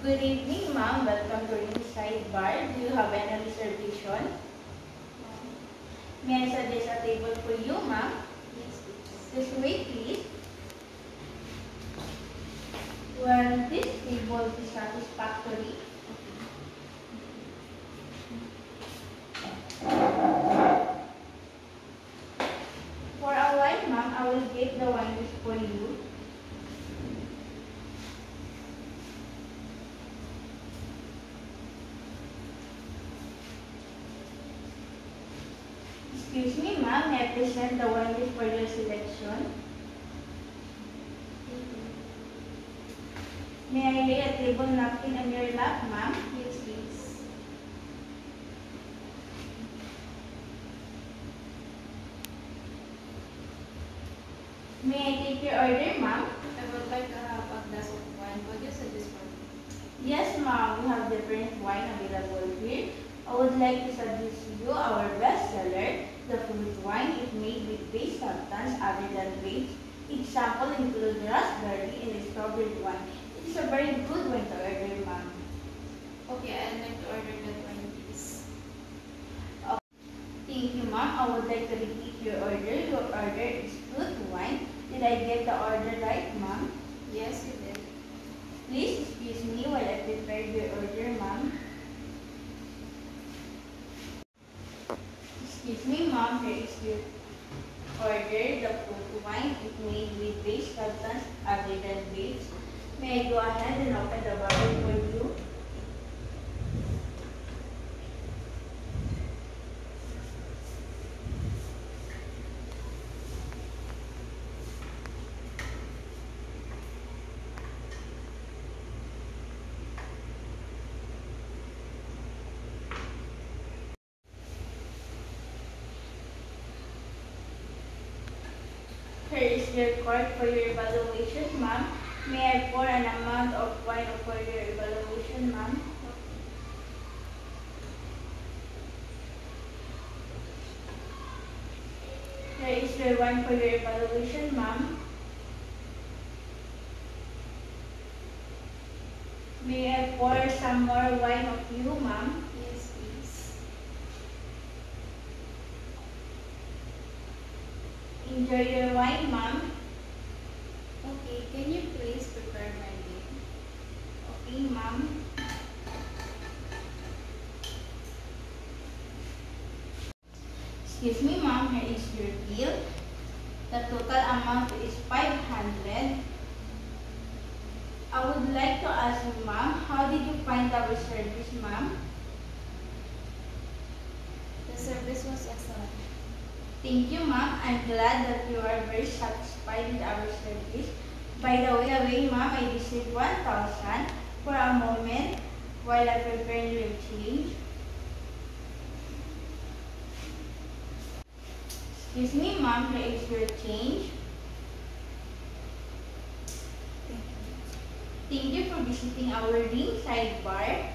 Good evening, ma'am. Welcome to Ringside Bar. Do you have any reservation? May I suggest a table for you, ma'am? Yes, please. This way, please. Well, this table is satisfactory. For a wine, ma'am, I will get the wine list for you. Excuse me, ma'am, may I present the wine list for your selection? May I lay a table napkin on your lap, ma'am? Yes, please. May I take your order, ma'am? I would like to have a glass of wine. Would you suggest for me? Yes, ma'am, we have different wine available here. I would like to suggest to you our best seller. The fruit wine is made with base substance other than grapes. Example include raspberry and strawberry wine. It is a very good wine to order, ma'am. Okay, I'd like to order that wine, please. Thank you, ma'am. I would like to repeat your order. Your order is fruit wine. Did I get the order right, ma'am? Yes, you did. Please excuse me while I prepare your order, ma'am. Excuse me, ma'am. Here is your order. The fruit wine is made with base substance other than grapes. May I go ahead and open the bottle for you? Here is your card for your evaluation, ma'am. May I pour an amount of wine for your evaluation, ma'am? Here is your wine for your evaluation, ma'am. May I pour some more wine of you, ma'am? Yes, please. Enjoy your wine, ma'am. Okay, can you please prepare my bill? Okay, ma'am. Excuse me, ma'am. Here is your bill. The total amount is 500. I would like to ask you, ma'am, how did you find our service, ma'am? The service was excellent. Thank you, ma'am. I'm glad that you are very satisfied with our service. By the way, ma'am, I received 1,000 for a moment while I prepare your change. Excuse me, ma'am, here is your change. Thank you. Thank you for visiting our Ringside Bar.